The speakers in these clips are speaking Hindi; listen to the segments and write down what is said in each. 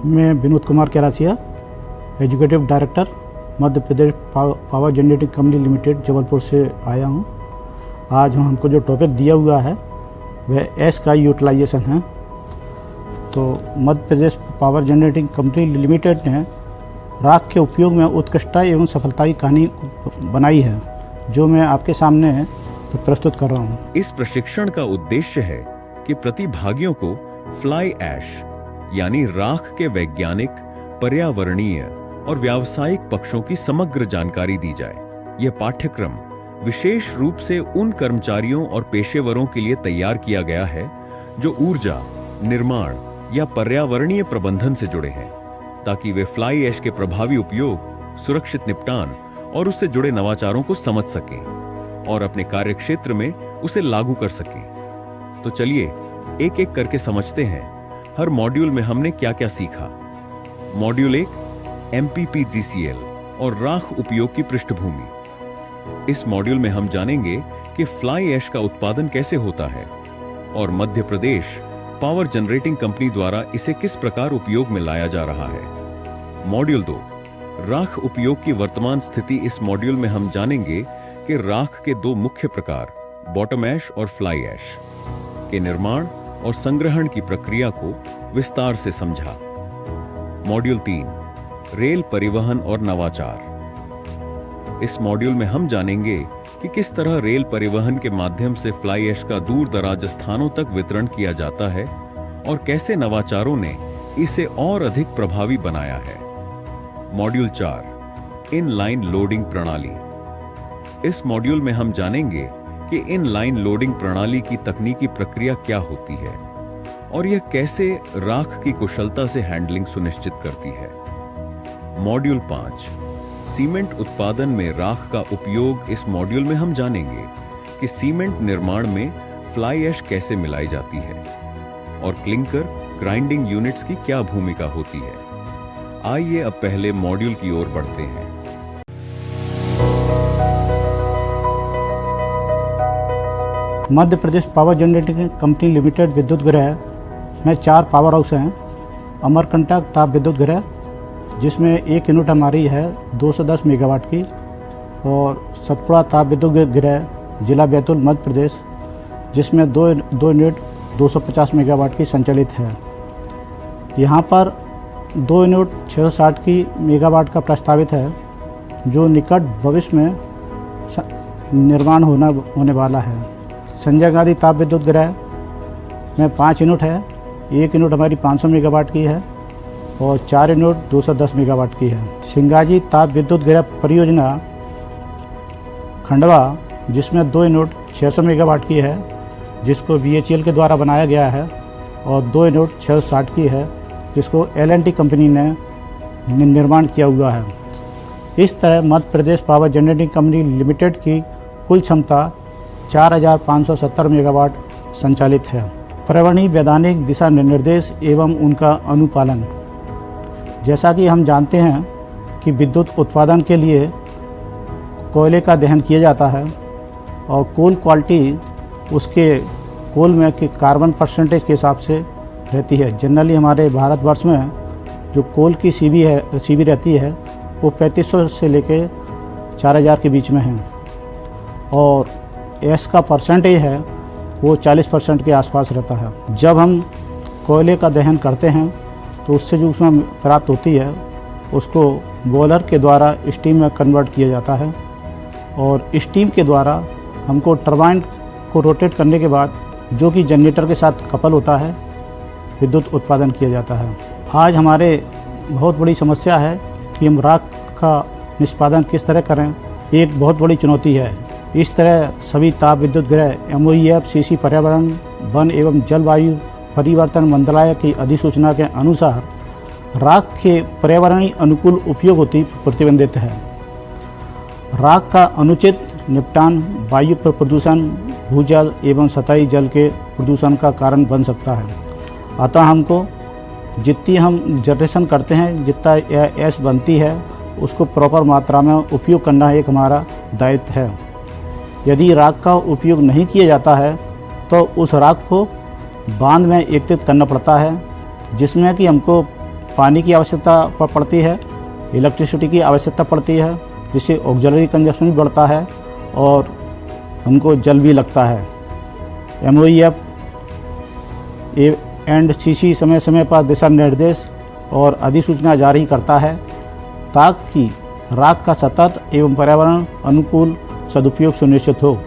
मैं Vinod Kumar Kerasiya, executive director Madhya Pradesh power generating company limited Jabalpur से आया हूँ। आज हमको जो टॉपिक दिया हुआ है वह एश का यूटिलाइजेशन है। तो मध्य Pradesh power generating company limited ने राख के उपयोग में उत्कृष्टता एवं सफलता की कहानी बनाई है, जो मैं आपके सामने प्रस्तुत कर रहा हूँ। इस प्रशिक्षण का उद्देश्य है कि प्रतिभागियों को फ्लाई ऐश यानी राख के वैज्ञानिक, पर्यावरणीय और व्यावसायिक पक्षों की समग्र जानकारी दी जाए। यह पाठ्यक्रम विशेष रूप से उन कर्मचारियों और पेशेवरों के लिए तैयार किया गया है जो ऊर्जा, निर्माण या पर्यावरणीय प्रबंधन से जुड़े हैं, ताकि वे फ्लाई ऐश के प्रभावी उपयोग, सुरक्षित निपटान और उससे जुड़े नवाचारों को समझ सकें और अपने कार्यक्षेत्र में उसे लागू कर सकें। तो चलिए एक एक करके समझते हैं हर मॉड्यूल में हमने क्या क्या सीखा। मॉड्यूल 1 MPPGCL और राख उपयोग की पृष्ठभूमि। इस मॉड्यूल में हम जानेंगे कि फ्लाई ऐश का उत्पादन कैसे होता है और मध्य प्रदेश पावर जनरेटिंग कंपनी द्वारा इसे किस प्रकार उपयोग में लाया जा रहा है। मॉड्यूल 2 राख उपयोग की वर्तमान स्थिति। इस मॉड्यूल में हम जानेंगे कि राख के दो मुख्य प्रकार बॉटम ऐश और फ्लाई ऐश के निर्माण और संग्रहण की प्रक्रिया को विस्तार से समझा। मॉड्यूल 3 रेल परिवहन और नवाचार। इस मॉड्यूल में हम जानेंगे कि किस तरह रेल परिवहन के माध्यम से फ्लाई ऐश का दूर दराज स्थानों तक वितरण किया जाता है और कैसे नवाचारों ने इसे और अधिक प्रभावी बनाया है। मॉड्यूल 4 इनलाइन लोडिंग प्रणाली। इस मॉड्यूल में हम जानेंगे कि इनलाइन लोडिंग प्रणाली की तकनीकी प्रक्रिया क्या होती है और यह कैसे राख की कुशलता से हैंडलिंग सुनिश्चित करती है। मॉड्यूल 5 सीमेंट उत्पादन में राख का उपयोग। इस मॉड्यूल में हम जानेंगे कि सीमेंट निर्माण में फ्लाई ऐश कैसे मिलाई जाती है और क्लिंकर ग्राइंडिंग यूनिट्स की क्या भूमिका होती है। आइए अब पहले मॉड्यूल की ओर बढ़ते हैं। मध्य Pradesh power generating company limited विद्युत गृह में 4 पावर हाउस हैं। अमरकंटक ताप विद्युत गृह, जिसमें एक यूनिट हमारी है 210 मेगावाट की, और सतपुड़ा ताप विद्युत गृह जिला बैतूल मध्य प्रदेश, जिसमें दो यूनिट 250 मेगावाट की संचालित है। यहाँ पर 2 यूनिट 660 की मेगावाट का प्रस्तावित है, जो निकट भविष्य में निर्माण होने वाला है। संजय गांधी ताप विद्युत गृह में 5 यूनिट है। एक यूनिट हमारी 500 मेगावाट की है और 4 यूनिट 210 मेगावाट की है। सिंगाजी ताप विद्युत गृह परियोजना खंडवा, जिसमें 2 यूनिट 600 मेगावाट की है, जिसको BHEL के द्वारा बनाया गया है, और 2 यूनिट 660 की है, जिसको L&T कंपनी ने निर्माण किया हुआ है। इस तरह मध्य Pradesh power generating company limited की कुल क्षमता 4570 मेगावाट संचालित है। पर्यावरणीय वैधानिक दिशा निर्देश एवं उनका अनुपालन। जैसा कि हम जानते हैं कि विद्युत उत्पादन के लिए कोयले का दहन किया जाता है और कोल क्वालिटी उसके कोल में कि कार्बन परसेंटेज के हिसाब से रहती है। जनरली हमारे भारतवर्ष में जो कोल की सीबी रहती है वो 3500 से लेके 4000 के बीच में है, और ऐश का परसेंटेज है वो 40% के आसपास रहता है। जब हम कोयले का दहन करते हैं तो उससे जो उसमें प्राप्त होती है उसको बॉयलर के द्वारा स्टीम में कन्वर्ट किया जाता है, और स्टीम के द्वारा हमको टरबाइन को रोटेट करने के बाद, जो कि जनरेटर के साथ कपल होता है, विद्युत उत्पादन किया जाता है। आज हमारे बहुत बड़ी समस्या है कि हम राख का निष्पादन किस तरह करें, एक बहुत बड़ी चुनौती है। इस तरह सभी ताप विद्युत गृह MOEF CC पर्यावरण, वन एवं जलवायु परिवर्तन मंत्रालय की अधिसूचना के अनुसार राख के पर्यावरणीय अनुकूल उपयोग होती प्रतिबंधित है। राख का अनुचित निपटान वायु प्रदूषण, भूजल एवं सतही जल के प्रदूषण का कारण बन सकता है। अतः हमको जितनी हम जनरेशन करते हैं, जितना ऐश बनती है, उसको प्रॉपर मात्रा में उपयोग करना एक हमारा दायित्व है। यदि राख का उपयोग नहीं किया जाता है तो उस राख को बांध में एकत्रित करना पड़ता है, जिसमें कि हमको पानी की आवश्यकता पड़ती है, इलेक्ट्रिसिटी की आवश्यकता पड़ती है, जिससे ऑक्सिलरी कंजप्शन भी बढ़ता है और हमको जल भी लगता है। MOEF एंड CC समय समय पर दिशा निर्देश और अधिसूचना जारी करता है ताकि राख का सतत एवं पर्यावरण अनुकूल सदुपयोग सुनिश्चित हो।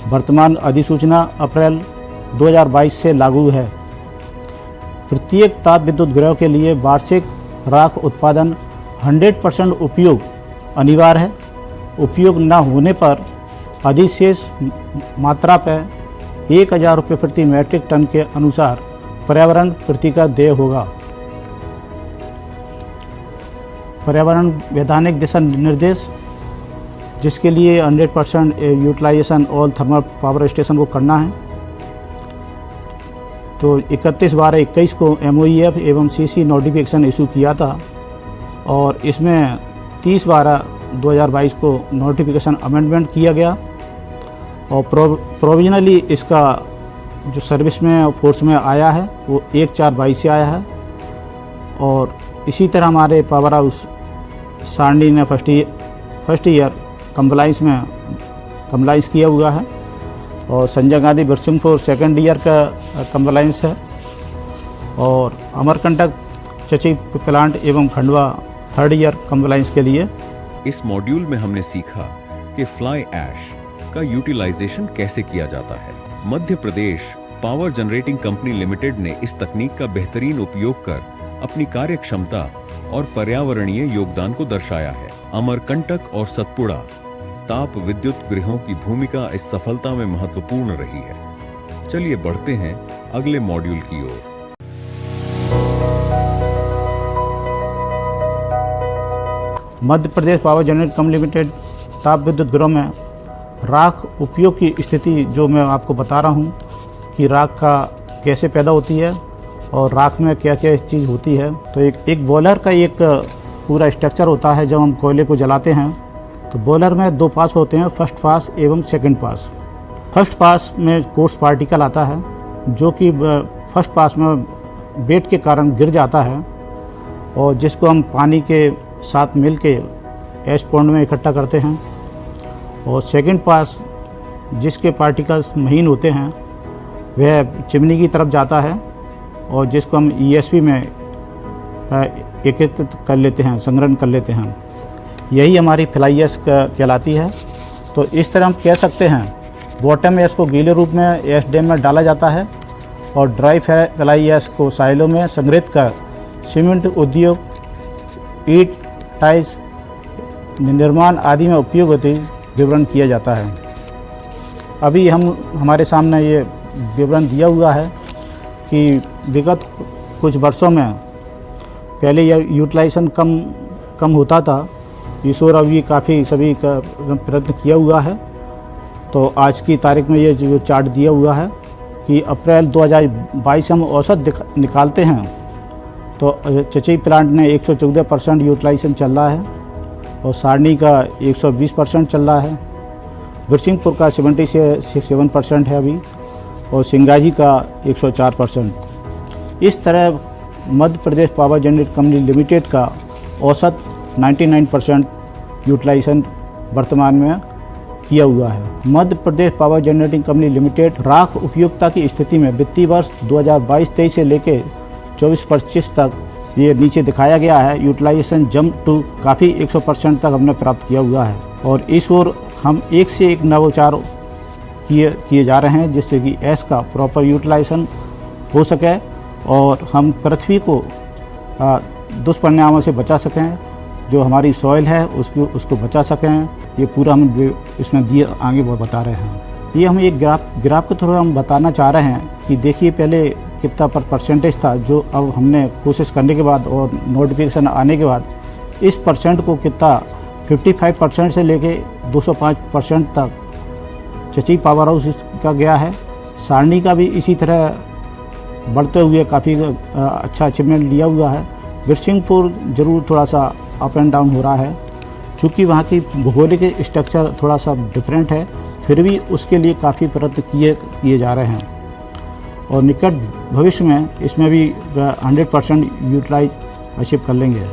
वर्तमान अधिसूचना अप्रैल 2022 से लागू है। प्रत्येक ताप विद्युत गृह के लिए वार्षिक राख उत्पादन 100% उपयोग अनिवार्य है। उपयोग न होने पर अधिशेष मात्रा पर 1000 रुपये प्रति मीट्रिक टन के अनुसार पर्यावरण प्रति का देय होगा। पर्यावरण वैधानिक दिशा निर्देश, जिसके लिए 100% utilization all thermal power station को करना है। तो 31/12/21 को MOEF एवं CC नोटिफिकेशन इशू किया था और इसमें 30/12/2022 को नोटिफिकेशन अमेंडमेंट किया गया और प्रोविजनली इसका जो सर्विस में फोर्स में आया है वो 1/4/22 से आया है। और इसी तरह हमारे पावर हाउस सारणी ने फर्स्ट ईयर कंप्लाइंस किया हुआ है और संजय गांधी बिरसिंहपुर सेकेंड ईयर का कंप्लाइंस है और अमरकंटक चची प्लांट एवं खंडवा थर्ड ईयर कंप्लाइंस के लिए। इस मॉड्यूल में हमने सीखा कि फ्लाई ऐश का यूटिलाइजेशन कैसे किया जाता है। मध्य Pradesh power generating company limited ने इस तकनीक का बेहतरीन उपयोग कर अपनी कार्य क्षमता और पर्यावरणीय योगदान को दर्शाया है। अमरकंटक और सतपुड़ा ताप विद्युत गृहों की भूमिका इस सफलता में महत्वपूर्ण रही है। चलिए बढ़ते हैं अगले मॉड्यूल की ओर। मध्य Pradesh power generating company limited ताप विद्युत गृह में राख उपयोग की स्थिति जो मैं आपको बता रहा हूँ कि राख का कैसे पैदा होती है और राख में क्या क्या चीज़ होती है। तो एक बॉयलर का एक पूरा स्ट्रक्चर होता है। जब हम कोयले को जलाते हैं तो बॉयलर में 2 पास होते हैं, फर्स्ट पास एवं सेकंड पास। फर्स्ट पास में कोर्स पार्टिकल आता है जो कि फर्स्ट पास में वेट के कारण गिर जाता है और जिसको हम पानी के साथ मिल के ऐश पॉन्ड में इकट्ठा करते हैं। और सेकंड पास जिसके पार्टिकल्स महीन होते हैं वह चिमनी की तरफ जाता है और जिसको हम ESP में एकत्रित कर लेते हैं, संग्रहण कर लेते हैं। यही हमारी फ्लाई ऐश कहलाती है। तो इस तरह हम कह सकते हैं बॉटम ऐश को गीले रूप में ऐश डैम में डाला जाता है और ड्राई फ्लाई ऐश को साइलों में संग्रहित कर सीमेंट उद्योग, ईंट, टाइल्स निर्माण आदि में उपयोग होती विवरण किया जाता है। अभी हमारे सामने ये विवरण दिया हुआ है कि विगत कुछ वर्षों में पहले यह यूटिलाइजेशन कम होता था। इस ओर अभी काफ़ी सभी का प्रयत्न किया हुआ है। तो आज की तारीख में ये जो चार्ट दिया हुआ है कि अप्रैल 2022 हम औसत निकालते हैं तो चचई प्लांट ने 114% यूटिलाइजेशन चल रहा है और सारणी का 120% चल रहा है। बिरसिंहपुर का 77% है अभी और सिंगाजी का 104%। इस तरह मध्य Pradesh power generating company limited का औसत 99% यूटिलाइजेशन वर्तमान में किया हुआ है। मध्य Pradesh power generating company limited राख उपयोगिता की स्थिति में वित्तीय वर्ष 2022-23 से लेकर 24-25 तक ये नीचे दिखाया गया है। यूटिलाइजेशन जंप टू काफ़ी 100% तक हमने प्राप्त किया हुआ है और इस ओर हम एक से एक नवाचार किए जा रहे हैं जिससे कि ऐश का प्रॉपर यूटिलाइजेशन हो सके और हम पृथ्वी को दुष्परिणामों से बचा सकें। जो हमारी सॉइल है उसको बचा सकें। ये पूरा हम इसमें दिए आगे बता रहे हैं। ये हम एक ग्राफ के थ्रू हम बताना चाह रहे हैं कि देखिए पहले कितना परसेंटेज था, जो अब हमने कोशिश करने के बाद और नोटिफिकेशन आने के बाद इस परसेंट को कितना 55% से लेके 205% तक चचई पावर हाउस का गया है। सारणी का भी इसी तरह बढ़ते हुए काफ़ी अच्छा अचीवमेंट लिया हुआ है। बिरसिंहपुर जरूर थोड़ा सा अप एंड डाउन हो रहा है चूँकि वहाँ की भौगोलिक स्ट्रक्चर थोड़ा सा डिफरेंट है, फिर भी उसके लिए काफ़ी प्रयत्न किए जा रहे हैं। और निकट भविष्य में इसमें भी 100% यूटिलाइज अचीव कर लेंगे।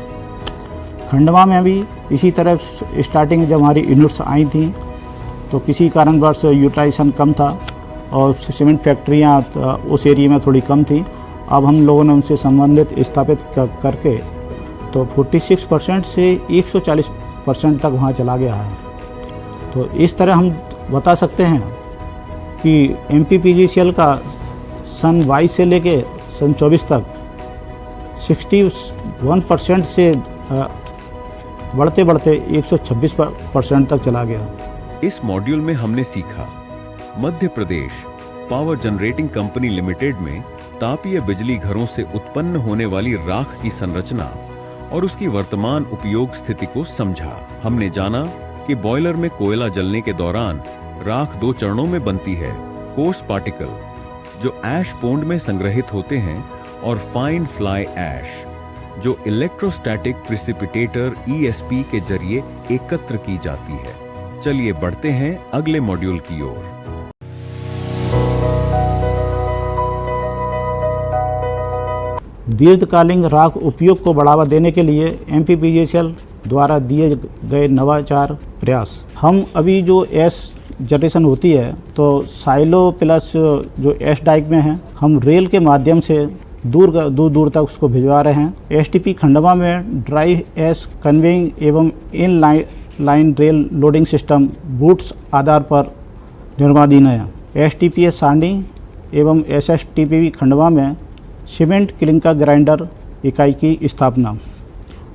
खंडवा में भी इसी तरह स्टार्टिंग जब हमारी यूनिट्स आई थी तो किसी कारणवश यूटिलाइजेशन कम था और सीमेंट फैक्ट्रियाँ उस एरिया में थोड़ी कम थी। अब हम लोगों ने उनसे संबंधित स्थापित करके तो 46% से 140% तक वहाँ चला गया है। तो इस तरह हम बता सकते हैं कि MPPGCL का सन 22 से लेके सन 24 तक 61% से बढ़ते बढ़ते 126% तक चला गया। इस मॉड्यूल में हमने सीखा मध्य Pradesh power generating company limited में तापीय बिजली घरों से उत्पन्न होने वाली राख की संरचना और उसकी वर्तमान उपयोग स्थिति को समझा। हमने जाना कि बॉयलर में कोयला जलने के दौरान राख 2 चरणों में बनती है, कोर्स पार्टिकल जो ऐश पोंड में संग्रहित होते हैं और फाइन फ्लाई ऐश जो इलेक्ट्रोस्टैटिक प्रिसिपिटेटर ESP के जरिए एकत्र की जाती है। चलिए बढ़ते हैं अगले मॉड्यूल की ओर। दीर्घकालीन राख उपयोग को बढ़ावा देने के लिए MPPGCL द्वारा दिए गए नवाचार प्रयास। हम अभी जो एस जनरेशन होती है तो साइलो प्लस जो एस डाइक में है हम रेल के माध्यम से दूर तक उसको भिजवा रहे हैं। STP खंडवा में ड्राई एस कन्वेइंग एवं in line rail loading system बूट्स आधार पर निर्माणाधीन है। STPS सांडी एवं SSTP खंडवा में सीमेंट क्लिंकर ग्राइंडर इकाई की स्थापना।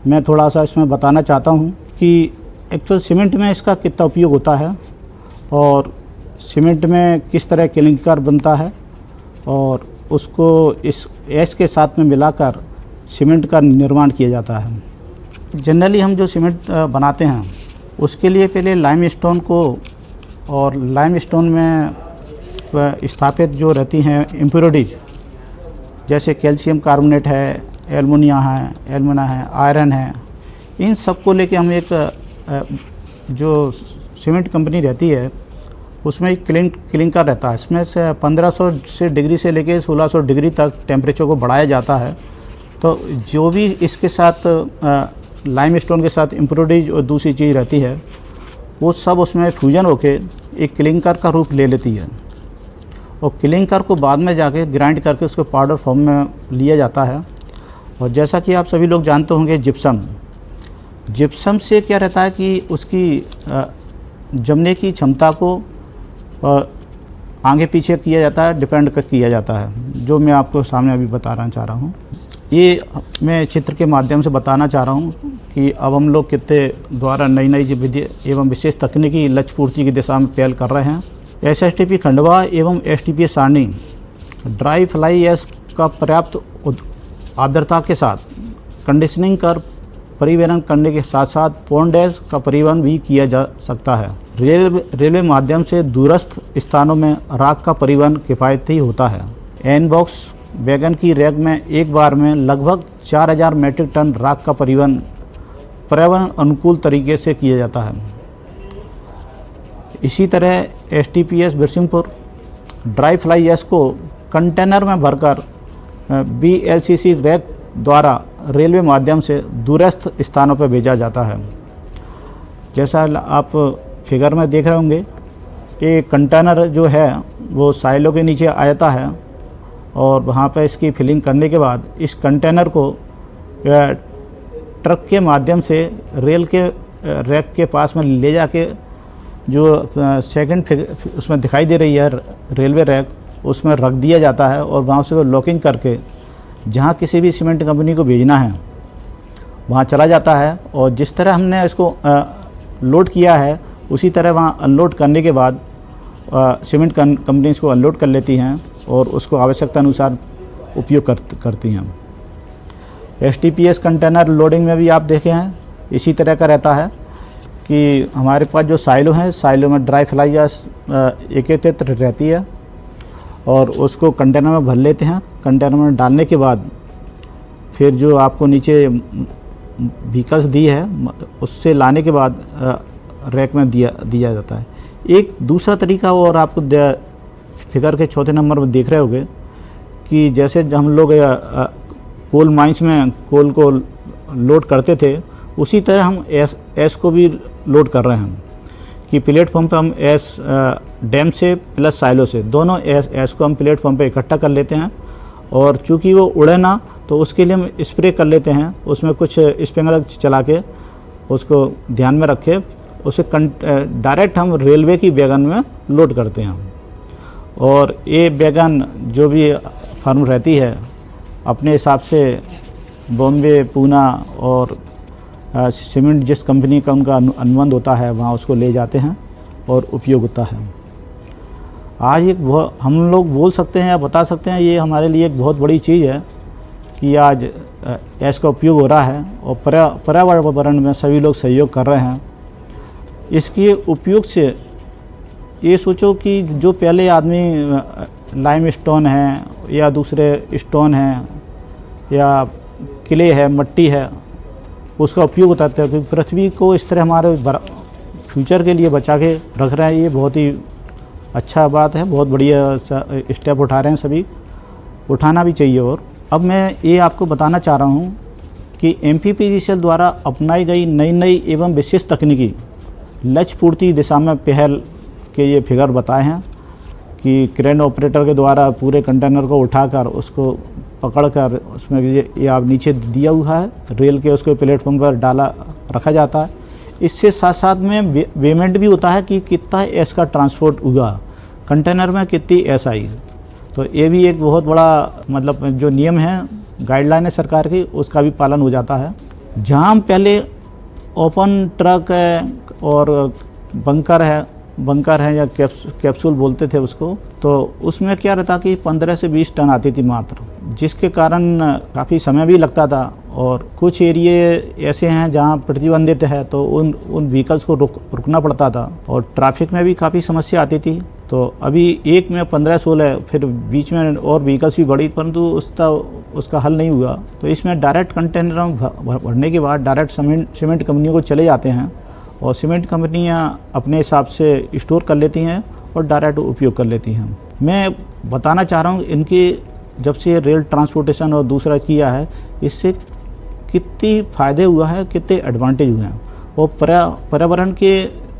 मैं थोड़ा सा इसमें बताना चाहता हूँ कि एक्चुअल सीमेंट में इसका कितना उपयोग होता है और सीमेंट में किस तरह क्लिंकर बनता है और उसको इस एश के साथ में मिलाकर सीमेंट का निर्माण किया जाता है। जनरली हम जो सीमेंट बनाते हैं उसके लिए पहले लाइमस्टोन को और लाइमस्टोन में स्थापित जो रहती हैं इम्प्योरिटीज जैसे कैल्शियम कार्बोनेट है, एल्युमिनिया है, आयरन है, इन सब को लेके हम एक जो सीमेंट कंपनी रहती है उसमें एक क्लिंकर रहता है। इसमें से 1500 से डिग्री से लेके 1600 डिग्री तक टेम्परेचर को बढ़ाया जाता है। तो जो भी इसके साथ लाइमस्टोन के साथ इम्प्योरिटीज और दूसरी चीज़ रहती है वो सब उसमें फ्यूजन होके एक क्लिंकर का रूप ले लेती है और क्लिंकर को बाद में जाके ग्राइंड करके उसको पाउडर फॉर्म में लिया जाता है। और जैसा कि आप सभी लोग जानते होंगे जिप्सम से क्या रहता है कि उसकी जमने की क्षमता को आगे पीछे किया जाता है, डिपेंड किया जाता है, जो मैं आपको सामने अभी बताना चाह रहा हूँ। ये मैं चित्र के माध्यम से बताना चाह रहा हूँ कि अब हम लोग कितने द्वारा नई विधि एवं विशेष तकनीकी लक्ष्य पूर्ति की दिशा में पहल कर रहे हैं। SSTP खंडवा एवं STPS सांडी ड्राई फ्लाई ऐश का पर्याप्त आर्द्रता के साथ कंडीशनिंग कर परिवहन करने के साथ साथ पॉन्ड ऐश का परिवहन भी किया जा सकता है। रेलवे माध्यम से दूरस्थ स्थानों में राख का परिवहन किफ़ायती होता है। एन बॉक्स वैगन की रैक में एक बार में लगभग 4000 मीट्रिक टन राख का परिवहन पर्यावरण अनुकूल तरीके से किया जाता है। इसी तरह STPS Birsinghpur dry fly ash को कंटेनर में भरकर BLCC रैक द्वारा रेलवे माध्यम से दूरस्थ स्थानों पर भेजा जाता है। जैसा आप फिगर में देख रहे होंगे कि कंटेनर जो है वो साइलो के नीचे आ जाता है और वहाँ पर इसकी फिलिंग करने के बाद इस कंटेनर को ट्रक के माध्यम से रेल के रैक के पास में ले जाके जो सेकंड उसमें दिखाई दे रही है रेलवे रैक, उसमें रख दिया जाता है और वहाँ से लॉकिंग करके जहाँ किसी भी सीमेंट कंपनी को भेजना है वहाँ चला जाता है। और जिस तरह हमने इसको लोड किया है उसी तरह वहाँ अनलोड करने के बाद सीमेंट कंपनी इसको अनलोड कर लेती हैं और उसको आवश्यकता अनुसार उपयोग करती हैं। STPS कंटेनर लोडिंग में भी आप देखे हैं इसी तरह का रहता है कि हमारे पास जो साइलो हैं, साइलो में ड्राई फ्लाई ऐश एकत्रित रहती है और उसको कंटेनर में भर लेते हैं। कंटेनर में डालने के बाद फिर जो आपको नीचे व्हीकल्स दी है उससे लाने के बाद रैक में दिया जाता है। एक दूसरा तरीका और आपको फिगर के चौथे नंबर पर देख रहे होंगे कि जैसे हम लोग कोल माइंस में कोल को लोड करते थे, उसी तरह हम एस को भी लोड कर रहे हैं कि प्लेटफॉर्म पे हम एस डैम से प्लस साइलो से दोनों एस को हम प्लेटफॉर्म पे इकट्ठा कर लेते हैं। और चूंकि वो उड़े ना, तो उसके लिए हम स्प्रे कर लेते हैं, उसमें कुछ स्प्रिंकलर चला के उसको ध्यान में रखे, उसे डायरेक्ट हम रेलवे की वैगन में लोड करते हैं। और ये वैगन जो भी फर्म रहती है अपने हिसाब से बॉम्बे, पूना और सीमेंट जिस कंपनी का उनका अनुबंध होता है वहाँ उसको ले जाते हैं और उपयोग होता है। आज एक हम लोग बोल सकते हैं या बता सकते हैं, ये हमारे लिए एक बहुत बड़ी चीज़ है कि आज एस का उपयोग हो रहा है और पर्यावरण में सभी लोग सहयोग कर रहे हैं। इसके उपयोग से ये सोचो कि जो पहले आदमी लाइम स्टोन है या दूसरे स्टोन हैं या किले है, मट्टी है, उसका उपयोग होता था, क्योंकि पृथ्वी को इस तरह हमारे फ्यूचर के लिए बचा के रख रहे हैं। ये बहुत ही अच्छा बात है, बहुत बढ़िया स्टेप उठा रहे हैं, सभी उठाना भी चाहिए। और अब मैं ये आपको बताना चाह रहा हूँ कि MPPGCL द्वारा अपनाई गई नई एवं विशेष तकनीकी लक्ष्य पूर्ति दिशा में पहल के ये फिगर बताए हैं कि क्रेन ऑपरेटर के द्वारा पूरे कंटेनर को उठाकर उसको पकड़कर उसमें ये आप नीचे दिया हुआ है रेल के, उसको प्लेटफॉर्म पर रखा जाता है। इससे साथ साथ में पेमेंट भी होता है कि कितना एस का ट्रांसपोर्ट हुआ, कंटेनर में कितनी एस आई। तो ये भी एक बहुत बड़ा मतलब जो नियम है, गाइडलाइन है सरकार की, उसका भी पालन हो जाता है। जहाँ हम पहले ओपन ट्रक है और बंकर है या कैप्सूल बोलते थे उसको, तो उसमें क्या रहता कि 15 से 20 टन आती थी मात्र, जिसके कारण काफ़ी समय भी लगता था। और कुछ एरिए ऐसे हैं जहां प्रतिबंधित है, तो उन व्हीकल्स को रुकना पड़ता था और ट्रैफिक में भी काफ़ी समस्या आती थी। तो अभी एक में 15-16, फिर बीच में और व्हीकल्स भी बढ़ी, परंतु उसका हल नहीं हुआ। तो इसमें डायरेक्ट कंटेनर भरने के बाद डायरेक्ट सीमेंट कंपनियों को चले जाते हैं और सीमेंट कंपनियां अपने हिसाब से स्टोर कर लेती हैं और डायरेक्ट उपयोग कर लेती हैं। मैं बताना चाह रहा हूँ इनके जब से रेल ट्रांसपोर्टेशन और दूसरा किया है, इससे कितनी फ़ायदे हुआ है, कितने एडवांटेज हुए हैं और पर्यावरण के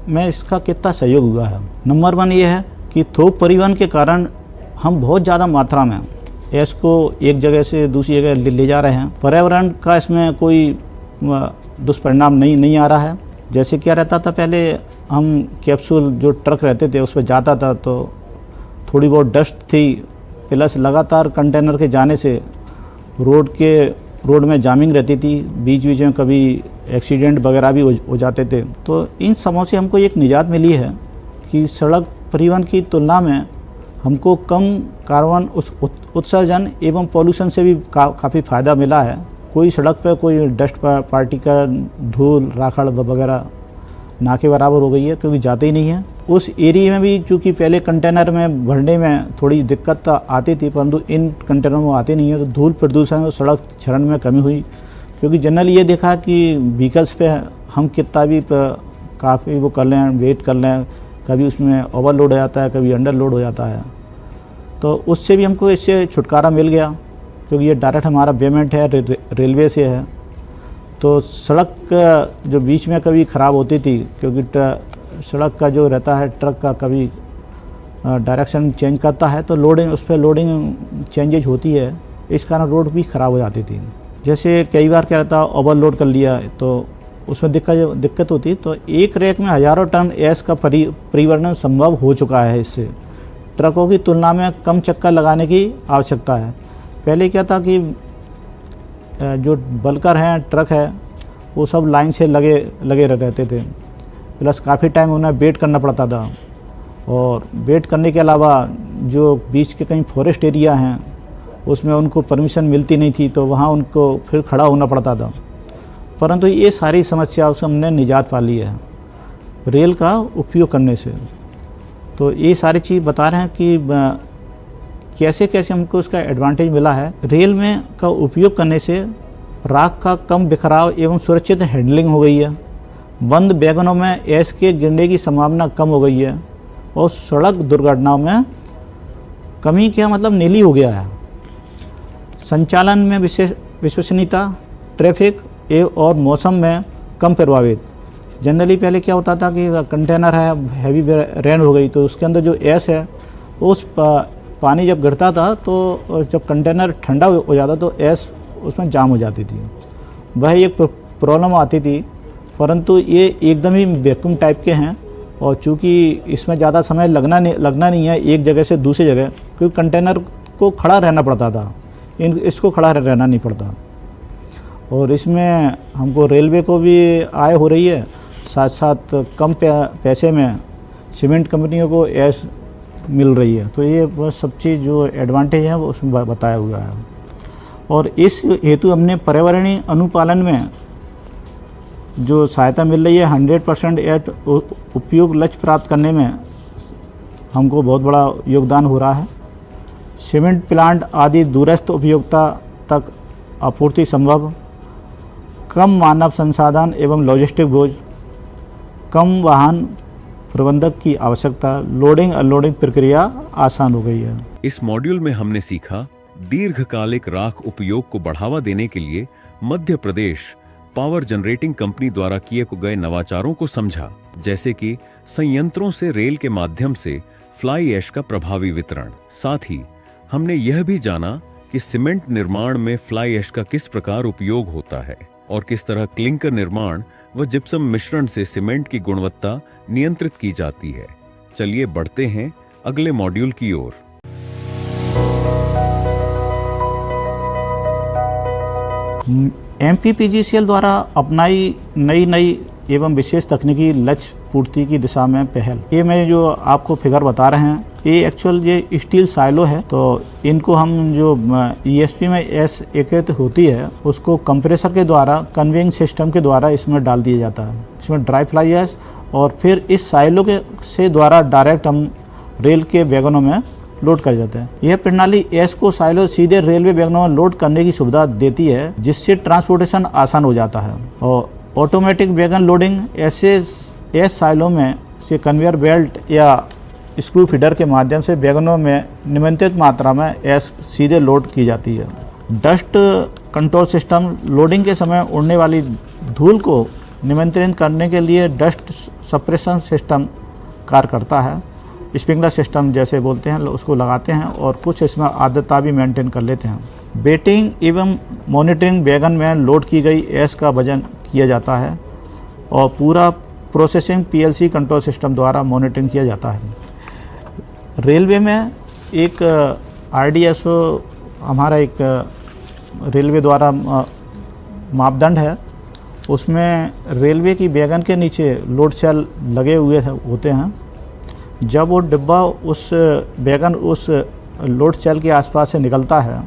में इसका कितना सहयोग हुआ है। नंबर 1 ये है कि थोक परिवहन के कारण हम बहुत ज़्यादा मात्रा में एस को एक जगह से दूसरी जगह ले जा रहे हैं। पर्यावरण का इसमें कोई दुष्परिणाम नहीं आ रहा है। जैसे क्या रहता था पहले, हम कैप्सूल जो ट्रक रहते थे उस पर जाता था तो थोड़ी बहुत डस्ट थी, प्लस लगातार कंटेनर के जाने से रोड में जामिंग रहती थी, बीच में कभी एक्सीडेंट वगैरह भी हो जाते थे। तो इन सबों से हमको एक निजात मिली है कि सड़क परिवहन की तुलना में हमको कम कार्बन उत्सर्जन एवं पॉल्यूशन से भी काफ़ी फ़ायदा मिला है। कोई सड़क पर कोई डस्ट पार्टिकल, धूल, राखड़ वगैरह ना के बराबर हो गई है, क्योंकि जाते ही नहीं है। उस एरिया में भी चूँकि पहले कंटेनर में भरने में थोड़ी दिक्कत आती थी, परंतु इन कंटेनरों में आती नहीं है। तो धूल प्रदूषण और सड़क क्षरण में कमी हुई, क्योंकि जनरली ये देखा कि व्हीकल्स पे हम कितना भी काफ़ी वो कर लें, वेट कर लें, कभी उसमें ओवरलोड हो जाता है, कभी अंडरलोड हो जाता है। तो उससे भी हमको इससे छुटकारा मिल गया, क्योंकि ये डायरेक्ट हमारा पेमेंट है रेलवे से है। तो सड़क जो बीच में कभी ख़राब होती थी, क्योंकि सड़क का जो रहता है ट्रक का कभी डायरेक्शन चेंज करता है, तो उस पर लोडिंग चेंजेज होती है, इस कारण रोड भी ख़राब हो जाती थी। जैसे कई बार क्या रहता, ओवरलोड कर लिया तो उसमें दिक्कत होती। तो एक रैक में हज़ारों टन एस का परिवहन संभव हो चुका है। इससे ट्रकों की तुलना में कम चक्कर लगाने की आवश्यकता है। पहले क्या था कि जो बल्कर हैं, ट्रक है, वो सब लाइन से लगे रहते थे, प्लस काफ़ी टाइम उन्हें वेट करना पड़ता था। और वेट करने के अलावा जो बीच के कहीं फॉरेस्ट एरिया हैं उसमें उनको परमिशन मिलती नहीं थी, तो वहाँ उनको फिर खड़ा होना पड़ता था। परंतु ये सारी समस्याओं से हमने निजात पा ली है रेल का उपयोग करने से। तो ये सारी चीज़ बता रहे हैं कि कैसे कैसे हमको उसका एडवांटेज मिला है। रेल में का उपयोग करने से राख का कम बिखराव एवं सुरक्षित हैंडलिंग हो गई है। बंद वैगनों में एस के गिरने की संभावना कम हो गई है और सड़क दुर्घटनाओं में कमी क्या मतलब नीली हो गया है। संचालन में विश्वसनीयता, ट्रैफिक और मौसम में कम प्रभावित। जनरली पहले क्या होता था कि कंटेनर है, हैवी रेन हो गई तो उसके अंदर जो एस है उस पानी जब गिरता था तो जब कंटेनर ठंडा हो जाता तो एस उसमें जाम हो जाती थी, वह एक प्रॉब्लम आती थी। परंतु ये एकदम ही वैक्यूम टाइप के हैं और चूँकि इसमें ज़्यादा समय लगना नहीं है एक जगह से दूसरी जगह, क्योंकि कंटेनर को खड़ा रहना पड़ता था, इसको खड़ा रहना नहीं पड़ता। और इसमें हमको रेलवे को भी आय हो रही है, साथ साथ कम पैसे में सीमेंट कंपनियों को एस मिल रही है। तो ये वह सब चीज़ जो एडवांटेज है वो उसमें बताया हुआ है। और इस हेतु हमने पर्यावरणीय अनुपालन में जो सहायता मिल रही है 100% एट उपयोग लक्ष्य प्राप्त करने में हमको बहुत बड़ा योगदान हो रहा है। सीमेंट प्लांट आदि दूरस्थ उपयोगिता तक आपूर्ति संभव, कम मानव संसाधन एवं लॉजिस्टिक बोझ, कम वाहन प्रबंधक की आवश्यकता, लोडिंग अनलोडिंग प्रक्रिया आसान हो गई है। इस मॉड्यूल में हमने सीखा दीर्घकालिक राख उपयोग को बढ़ावा देने के लिए मध्य प्रदेश पावर जनरेटिंग कंपनी द्वारा किए गए नवाचारों को समझा, जैसे कि संयंत्रों से रेल के माध्यम से फ्लाई ऐश का प्रभावी वितरण। साथ ही हमने यह भी जाना कि सीमेंट निर्माण में फ्लाई ऐश का किस प्रकार उपयोग होता है और किस तरह क्लिंकर निर्माण व जिप्सम मिश्रण से सीमेंट की गुणवत्ता नियंत्रित की जाती है। चलिए बढ़ते हैं अगले मॉड्यूल की ओर। MPPGCL द्वारा अपनाई नई एवं विशेष तकनीकी लक्ष्य पूर्ति की दिशा में पहल। ये मैं जो आपको फिगर बता रहे हैं ये एक्चुअल ये स्टील साइलो है, तो इनको हम जो ESP में एस एकत्रित होती है उसको कंप्रेसर के द्वारा कन्वेइंग सिस्टम के द्वारा इसमें डाल दिया जाता है। इसमें ड्राई फ्लाई ऐश और फिर इस साइलो के से द्वारा डायरेक्ट हम रेल के वैगनों में लोड कर जाते हैं। यह प्रणाली एस को साइलो सीधे रेलवे वैगनों में लोड करने की सुविधा देती है, जिससे ट्रांसपोर्टेशन आसान हो जाता है। और automatic wagon loading S silo में से कन्वेयर बेल्ट या स्क्रू फीडर के माध्यम से वैगनों में नियंत्रित मात्रा में एस सीधे लोड की जाती है। डस्ट कंट्रोल सिस्टम लोडिंग के समय उड़ने वाली धूल को नियंत्रित करने के लिए डस्ट सप्रेशन सिस्टम कार्य करता है। स्प्रिंकलर सिस्टम जैसे बोलते हैं उसको लगाते हैं और कुछ इसमें आर्द्रता भी मेंटेन कर लेते हैं। बेटिंग एवं मॉनिटरिंग वैगन में लोड की गई एस का वजन किया जाता है और पूरा प्रोसेसिंग PLC कंट्रोल सिस्टम द्वारा मॉनिटरिंग किया जाता है। रेलवे में एक RDSO हमारा एक रेलवे द्वारा मापदंड है, उसमें रेलवे की वैगन के नीचे लोड सेल लगे हुए होते हैं। जब वो डिब्बा उस वैगन उस लोड सेल के आसपास से निकलता है,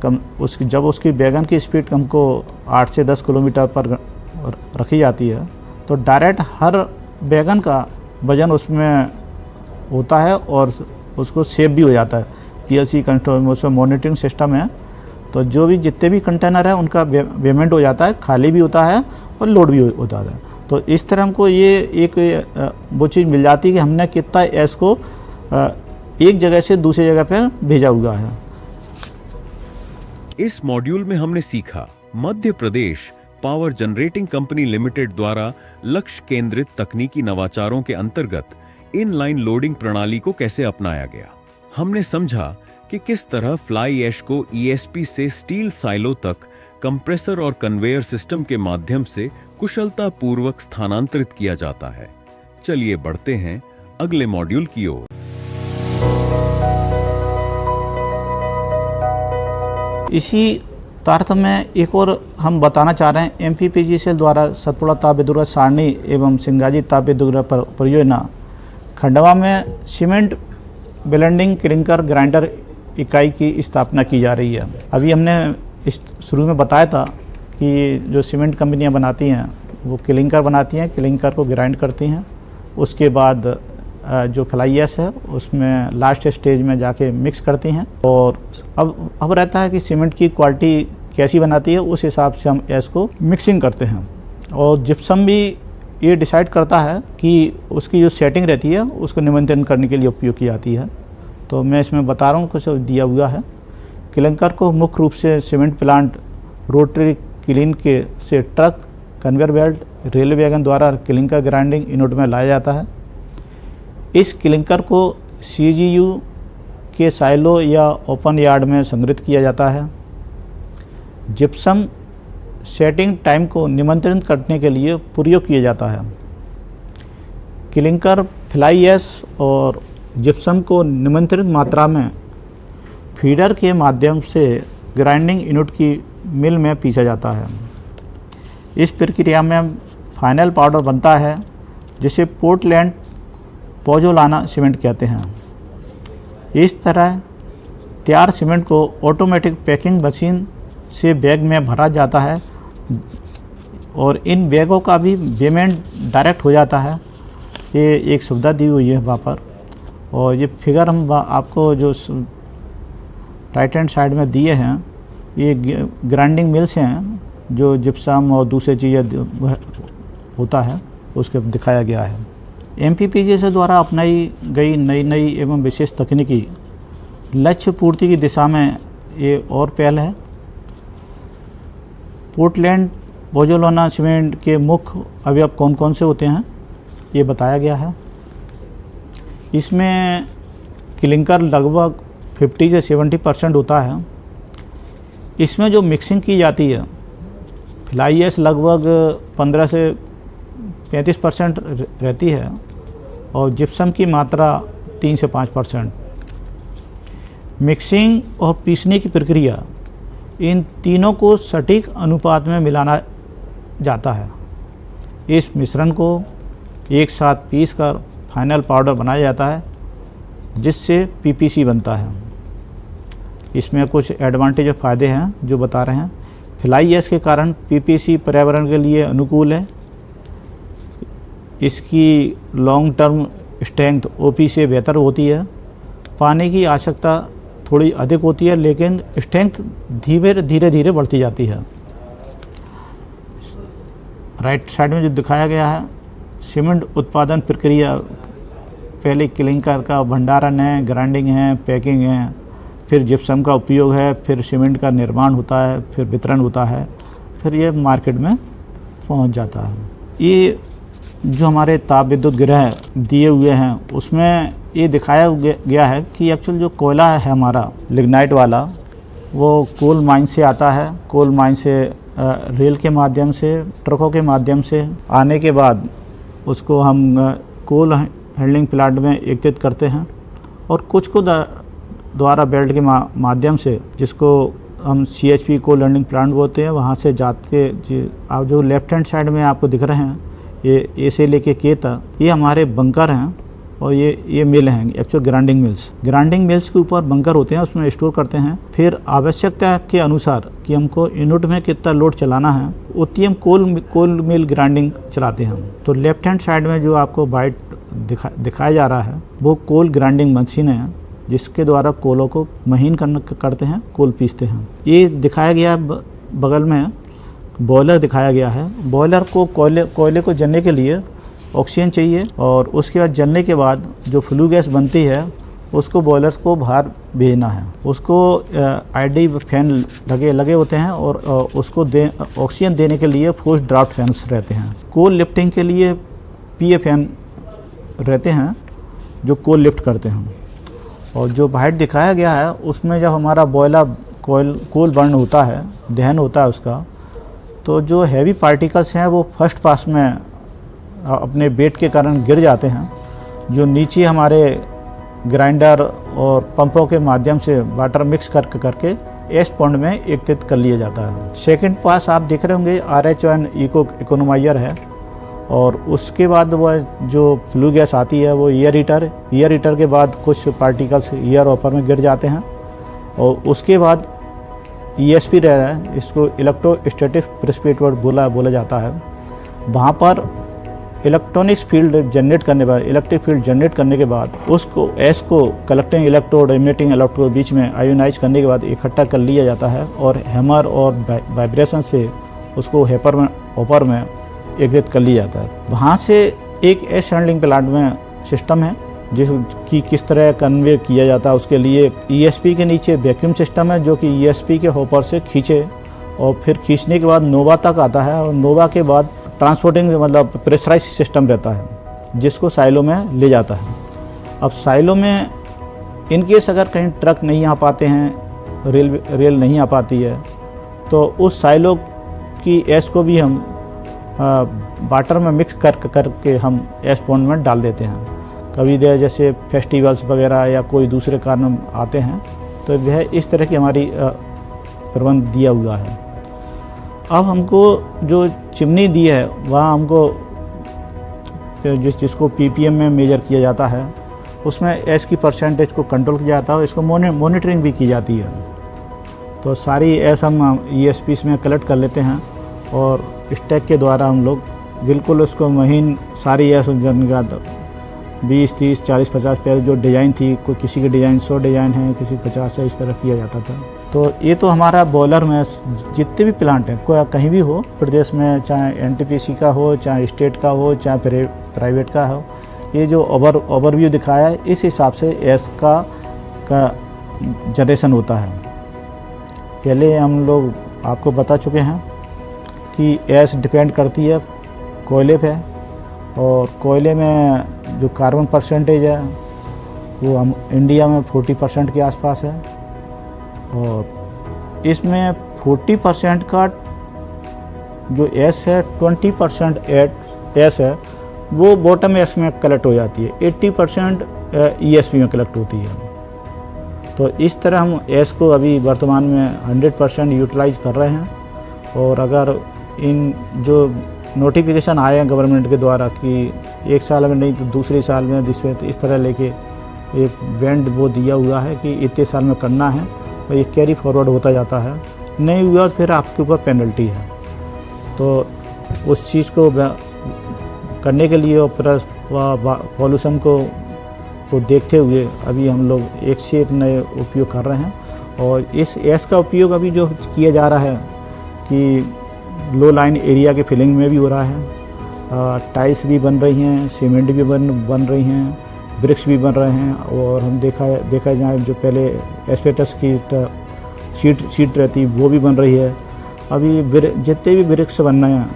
जब उसकी वैगन की स्पीड हमको 8 से 10 किलोमीटर पर रखी जाती है तो डायरेक्ट हर वैगन का वजन उसमें होता है और उसको सेव भी हो जाता है। PLC कंट्रोल में उसमें मॉनिटरिंग सिस्टम है, तो जो भी जितने भी कंटेनर है उनका पेमेंट हो जाता है, खाली भी होता है और लोड भी होता है। तो इस तरह हमको ये एक वो चीज़ मिल जाती है कि हमने कितना एस को एक जगह से दूसरी जगह पर भेजा हुआ है। इस मॉड्यूल में हमने सीखा मध्य Pradesh power generating company limited द्वारा लक्ष्य केंद्रित तकनीकी नवाचारों के अंतर्गत इनलाइन लोडिंग प्रणाली को कैसे अपनाया गया। हमने समझा कि किस तरह फ्लाई ऐश को ESP से स्टील साइलो तक कंप्रेसर और कन्वेयर सिस्टम के माध्यम से कुशलता पूर्वक स्थानांतरित किया जाता है। चलिए बढ़ते हैं अगले मॉड्यूल की ओर। इसी तारतम्य में एक और हम बताना चाह रहे हैं MPPGCL द्वारा सतपुड़ा ताप विद्युत सारणी एवं सिंगाजी ताप विद्युत परियोजना खंडवा में सीमेंट ब्लेंडिंग क्लिंकर ग्राइंडर इकाई की स्थापना की जा रही है। अभी हमने इस शुरू में बताया था कि जो सीमेंट कंपनियां बनाती हैं वो क्लिंकर बनाती हैं, क्लिंकर को ग्राइंड करती हैं, उसके बाद जो फ्लाई ऐश है उसमें लास्ट स्टेज में जाके मिक्स करती हैं। और अब रहता है कि सीमेंट की क्वालिटी कैसी बनाती है उस हिसाब से हम ऐश को मिक्सिंग करते हैं। और जिप्सम भी ये डिसाइड करता है कि उसकी जो सेटिंग रहती है उसको नियंत्रण करने के लिए उपयोग की जाती है। तो मैं इसमें बता रहा हूँ, कुछ दिया हुआ है क्लिंकर को मुख्य रूप से सीमेंट प्लांट, रोटरी क्लीन के से truck, conveyor belt, railway wagon द्वारा क्लिंकर ग्राइंडिंग यूनिट में लाया जाता है। इस क्लिंकर को CGU के साइलो या ओपन यार्ड में संग्रहित किया जाता है। जिप्सम सेटिंग टाइम को नियंत्रित करने के लिए प्रयोग किया जाता है। क्लिंकर, फ्लाई ऐश और जिप्सम को नियंत्रित मात्रा में फीडर के माध्यम से ग्राइंडिंग यूनिट की मिल में पीसा जाता है। इस प्रक्रिया में फाइनल पाउडर बनता है जिसे पोर्टलैंड पोज़ोलाना सीमेंट कहते हैं। इस तरह तैयार सीमेंट को ऑटोमेटिक पैकिंग मशीन से बैग में भरा जाता है और इन बैगों का भी पेमेंट डायरेक्ट हो जाता है। ये एक सुविधा दी हुई है वहाँ पर। और ये फिगर हम आपको जो राइट हैंड साइड में दिए हैं, ये ग्राइंडिंग मिल्स हैं जो जिप्सम और दूसरी चीज़ें होता है उसके दिखाया गया है। MPPGS द्वारा अपनाई गई नई एवं विशेष तकनीकी लक्ष्य पूर्ति की दिशा में ये और पहल है। पोर्टलैंड पोज़ोलाना सीमेंट के मुख्य अवयव कौन कौन से होते हैं ये बताया गया है। इसमें क्लिंकर लगभग 50 से 70% होता है। इसमें जो मिक्सिंग की जाती है, फ्लाई ऐश लगभग 15 से 35% रहती है और जिप्सम की मात्रा 3 से 5%। मिक्सिंग और पीसने की प्रक्रिया, इन तीनों को सटीक अनुपात में मिलाना जाता है। इस मिश्रण को एक साथ पीस कर फाइनल पाउडर बनाया जाता है जिससे PPC बनता है। इसमें कुछ एडवांटेज और फ़ायदे हैं जो बता रहे हैं। फ्लाई ऐश के कारण PPC पर्यावरण के लिए अनुकूल है। इसकी लॉन्ग टर्म स्ट्रेंथ OP से बेहतर होती है। पानी की आवश्यकता थोड़ी अधिक होती है लेकिन स्ट्रेंथ धीरे धीरे बढ़ती जाती है। राइट साइड में जो दिखाया गया है, सीमेंट उत्पादन प्रक्रिया, पहले क्लिंकर का भंडारण है, ग्राइंडिंग है, पैकिंग है, फिर जिप्सम का उपयोग है, फिर सीमेंट का निर्माण होता है, फिर वितरण होता है, फिर ये मार्केट में पहुंच जाता है। ये जो हमारे ताप विद्युत गृह दिए हुए हैं उसमें ये दिखाया गया है कि एक्चुअल जो कोयला है हमारा लिग्नाइट वाला, वो कोल माइन से आता है। कोल माइन से रेल के माध्यम से, ट्रकों के माध्यम से आने के बाद उसको हम कोल हैंडलिंग प्लांट में एकत्रित करते हैं और कुछ को द्वारा बेल्ट के माध्यम से, जिसको हम CHP कोल हैंडलिंग प्लांट बोलते हैं, वहाँ से जाते। आप जो लेफ्ट हैंड साइड में आपको दिख रहे हैं, ये ए से लेके के तक, ये हमारे बंकर हैं और ये मिल हैं actual grinding mills. Grinding mills के ऊपर बंकर होते हैं, उसमें स्टोर करते हैं। फिर आवश्यकता के अनुसार कि हमको यूनिट में कितना लोड चलाना है उतनी हम कोल मिल ग्राइंडिंग चलाते हैं। तो लेफ्ट हैंड साइड में जो आपको वाइट दिखाया जा रहा है वो कोल ग्राइंडिंग मशीन है जिसके द्वारा कोलों को महीन करते हैं, कोल पीसते हैं। ये दिखाया गया बगल में बॉयलर दिखाया गया है। बॉयलर को कोयले को जलने के लिए ऑक्सीजन चाहिए और उसके बाद जलने के बाद जो फ्लू गैस बनती है उसको बॉयलर्स को बाहर भेजना है। उसको ID फैन लगे होते हैं और उसको ऑक्सीजन देने के लिए फोर्स ड्राफ्ट फैंस रहते हैं। कोल लिफ्टिंग के लिए PA फैन रहते हैं जो कोल लिफ्ट करते हैं। और जो वाइट दिखाया गया है उसमें जब हमारा बॉयलर कोल बर्न होता है, दहन होता है उसका, तो जो हैवी पार्टिकल्स हैं वो फर्स्ट पास में अपने वेट के कारण गिर जाते हैं, जो नीचे हमारे ग्राइंडर और पंपों के माध्यम से वाटर मिक्स करके एस पॉन्ड में एकत्रित कर लिया जाता है। सेकंड पास आप देख रहे होंगे RH1 इकोनोमाइजर है और उसके बाद वह जो फ्लू गैस आती है वो एयर हीटर के बाद कुछ पार्टिकल्स एयर ऑपर में गिर जाते हैं और उसके बाद ESP रहा है, इसको इलेक्ट्रोस्टैटिक प्रेसिपिटेट बोला जाता है। वहाँ पर इलेक्ट्रिक फील्ड जनरेट करने के बाद उसको एस को कलेक्टिंग इलेक्ट्रोड इमिटिंग इलेक्ट्रोड बीच में आयोनाइज करने के बाद इकट्ठा कर लिया जाता है और हैमर और वाइब्रेशन से उसको हॉपर में एकत्रित कर लिया जाता है। वहाँ से एक एस हैंडलिंग प्लांट में सिस्टम है जिसकी किस तरह कन्वे किया जाता है उसके लिए ESP के नीचे वैक्यूम सिस्टम है जो कि ESP के हॉपर से खींचे और फिर खींचने के बाद नोवा तक आता है और नोवा के बाद ट्रांसपोर्टिंग मतलब प्रेशराइज सिस्टम रहता है जिसको साइलो में ले जाता है। अब साइलो में इनकेस अगर कहीं ट्रक नहीं आ पाते हैं, रेल नहीं आ पाती है, तो उस साइलो की ऐश को भी हम वाटर में मिक्स करके हम ऐश पॉन्ड में डाल देते हैं। कभी जैसे फेस्टिवल्स वगैरह या कोई दूसरे कारण आते हैं तो वह इस तरह की हमारी प्रबंध दिया हुआ है। अब हमको जो चिमनी दी है वह हमको जिसको PPM में मेजर किया जाता है उसमें ऐश की परसेंटेज को कंट्रोल किया जाता है, इसको मॉनिटरिंग भी की जाती है। तो सारी ऐश हम ESPs में कलेक्ट कर लेते हैं और स्टैक के द्वारा हम लोग बिल्कुल उसको महीन सारी ऐश का 20, 30, 40, 50 पहले जो डिज़ाइन थी, कोई किसी की डिज़ाइन 100 डिज़ाइन है, किसी 50 है, इस तरह किया जाता था। तो ये तो हमारा बॉयलर में जितने भी प्लांट हैं कोई कहीं भी हो प्रदेश में, चाहे NTPC का हो, चाहे स्टेट का हो, चाहे प्राइवेट का हो, ये जो ओवरव्यू दिखाया है इस हिसाब से ऐश का जनरेशन होता है। पहले हम लोग आपको बता चुके हैं कि ऐश डिपेंड करती है कोयले पे, और कोयले में जो कार्बन परसेंटेज है वो हम इंडिया में 40% के आसपास है, और इसमें 40% का जो ऐश है 20% ऐश है वो बॉटम ऐश में कलेक्ट हो जाती है, 80% ESP में कलेक्ट होती है। तो इस तरह हम ऐश को अभी वर्तमान में 100% यूटिलाइज कर रहे हैं। और अगर इन जो नोटिफिकेशन आए हैं गवर्नमेंट के द्वारा कि एक साल में नहीं तो दूसरे साल में दूसरे, तो इस तरह लेके एक बैंड वो दिया हुआ है कि इतने साल में करना है और ये कैरी फॉरवर्ड होता जाता है। नहीं हुआ तो फिर आपके ऊपर पेनल्टी है। तो उस चीज़ को करने के लिए और प्लस पॉल्यूशन को देखते हुए अभी हम लोग एक से एक नए उपयोग कर रहे हैं। और इस ऐश का उपयोग अभी जो किया जा रहा है कि लो लाइन एरिया के फिलिंग में भी हो रहा है, टाइल्स भी बन रही हैं, सीमेंट भी बन रही हैं, ब्रिक्स भी बन रहे हैं। और हम देखा जाए जो पहले एस्बेस्टस की शीट रहती वो भी बन रही है। अभी जितने भी ब्रिक्स बन रहे हैं,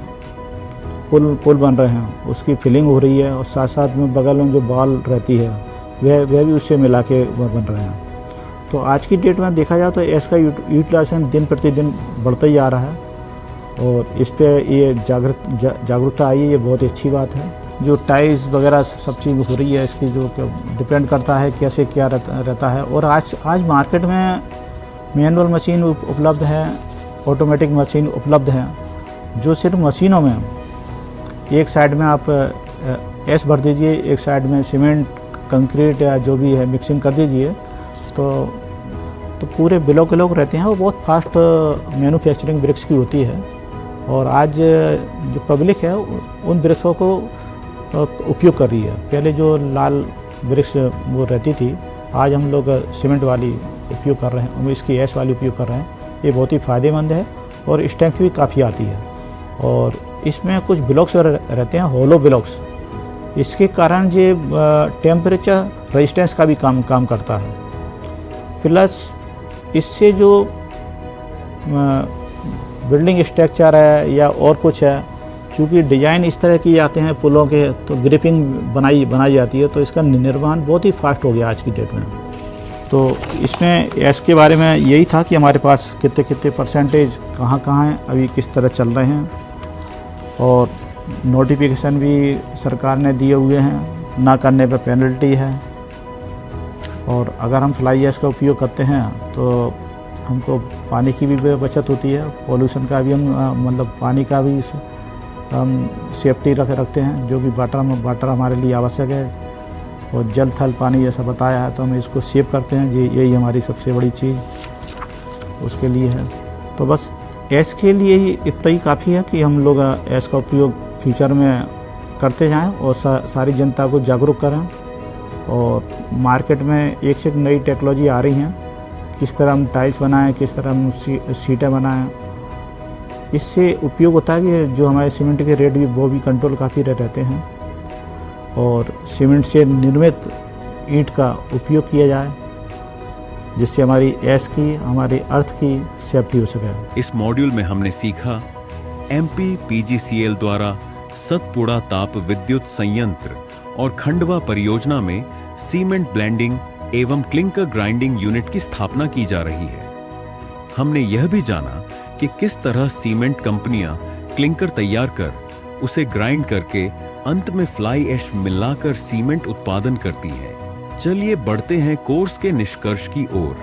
पुल बन रहे हैं, उसकी फिलिंग हो रही है और साथ साथ में बगल में जो बॉल रहती है वह भी उससे मिला के बन रहे हैं। तो आज की डेट में देखा जाए तो ऐश का यूटिलाइजेशन दिन प्रतिदिन बढ़ता ही आ रहा है और इस पे ये जागरूकता आई है, ये बहुत अच्छी बात है। जो टाइल्स वगैरह सब चीज़ हो रही है इसकी जो डिपेंड करता है कैसे क्या रहता है। और आज मार्केट में मैनुअल मशीन उपलब्ध है, ऑटोमेटिक मशीन उपलब्ध है, जो सिर्फ मशीनों में एक साइड में आप ऐश भर दीजिए, एक साइड में सीमेंट कंक्रीट या जो भी है मिक्सिंग कर दीजिए तो पूरे ब्लॉक रहते हैं। वो बहुत फास्ट मैन्युफैक्चरिंग ब्रिक्स की होती है। और आज जो पब्लिक है उन ब्रिक्सों को उपयोग कर रही है। पहले जो लाल ब्रिक्स वो रहती थी, आज हम लोग सीमेंट वाली उपयोग कर रहे हैं, हम इसकी ऐश वाली उपयोग कर रहे हैं। ये बहुत ही फ़ायदेमंद है और स्ट्रेंथ भी काफ़ी आती है। और इसमें कुछ ब्लॉक्स रहते हैं, होलो ब्लॉक्स, इसके कारण ये टेम्परेचर रेजिस्टेंस का भी काम करता है। प्लस इससे जो बिल्डिंग स्ट्रक्चर है या और कुछ है, चूँकि डिज़ाइन इस तरह किए जाते हैं पुलों के, तो ग्रिपिंग बनाई जाती है, तो इसका निर्माण बहुत ही फास्ट हो गया आज की डेट में। तो इसमें ऐश के बारे में यही था कि हमारे पास कितने परसेंटेज कहाँ हैं, अभी किस तरह चल रहे हैं। और नोटिफिकेशन भी सरकार ने दिए हुए हैं, ना करने पर पेनल्टी है। और अगर हम फ्लाई ऐश का उपयोग करते हैं तो हमको पानी की भी बचत होती है, पॉल्यूशन का भी हम मतलब पानी का भी हम सेफ्टी रखते हैं, जो कि वाटर हमारे लिए आवश्यक है। और जल थल पानी जैसा बताया है तो हम इसको सेव करते हैं, यही हमारी सबसे बड़ी चीज़ उसके लिए है। तो बस ऐश के लिए ही इतना ही काफ़ी है कि हम लोग ऐश का उपयोग फ्यूचर में करते जाएं और सारी जनता को जागरूक करें। और मार्केट में एक से एक नई टेक्नोलॉजी आ रही हैं, किस तरह हम टाइल्स बनाएं, किस तरह हम सीटें बनाएं। इससे उपयोग होता है कि जो हमारे सीमेंट के रेट भी वो भी कंट्रोल काफ़ी रहते हैं। और सीमेंट से निर्मित ईंट का उपयोग किया जाए, जिससे हमारी एस की, हमारी अर्थ की सेफ्टी हो सके। इस मॉड्यूल में हमने सीखा MPPGCL द्वारा सतपुड़ा ताप विद्युत संयंत्र और खंडवा परियोजना में सीमेंट ब्लेंडिंग एवं क्लिंकर ग्राइंडिंग यूनिट की स्थापना की जा रही है। हमने यह भी जाना कि किस तरह सीमेंट कंपनियां क्लिंकर तैयार कर उसे ग्राइंड करके अंत में फ्लाई ऐश मिलाकर सीमेंट उत्पादन करती है। चलिए बढ़ते हैं कोर्स के निष्कर्ष की ओर।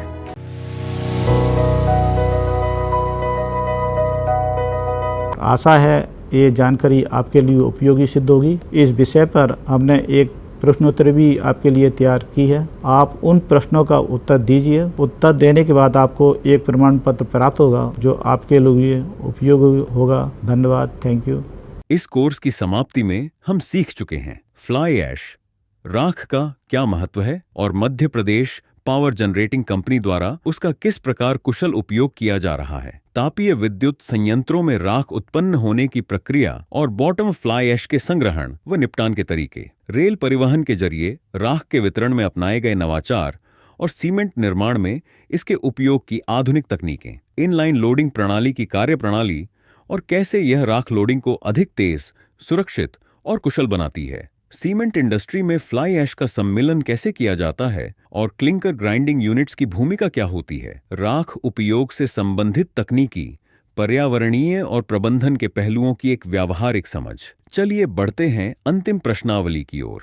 आशा है ये जानकारी आपके लिए उपयोगी सिद्ध होगी। इस विषय पर हमने एक प्रश्नोत्तर भी आपके लिए तैयार की है। आप उन प्रश्नों का उत्तर दीजिए। उत्तर देने के बाद आपको एक प्रमाण पत्र प्राप्त होगा जो आपके लिए उपयोगी होगा। धन्यवाद। Thank you. इस कोर्स की समाप्ति में हम सीख चुके हैं फ्लाई ऐश राख का क्या महत्व है और मध्य प्रदेश पावर जनरेटिंग कंपनी द्वारा उसका किस प्रकार कुशल उपयोग किया जा रहा है। तापीय विद्युत संयंत्रों में राख उत्पन्न होने की प्रक्रिया और बॉटम फ्लाई ऐश के संग्रहण व निपटान के तरीके, रेल परिवहन के जरिए राख के वितरण में अपनाए गए नवाचार और सीमेंट निर्माण में इसके उपयोग की आधुनिक तकनीकें, इनलाइन लोडिंग प्रणाली की कार्यप्रणाली और कैसे यह राख लोडिंग को अधिक तेज, सुरक्षित और कुशल बनाती है। सीमेंट इंडस्ट्री में फ्लाई ऐश का सम्मिलन कैसे किया जाता है और क्लिंकर ग्राइंडिंग यूनिट्स की भूमिका क्या होती है। राख उपयोग से संबंधित तकनीकी, पर्यावरणीय और प्रबंधन के पहलुओं की एक व्यावहारिक समझ। चलिए बढ़ते हैं अंतिम प्रश्नावली की ओर।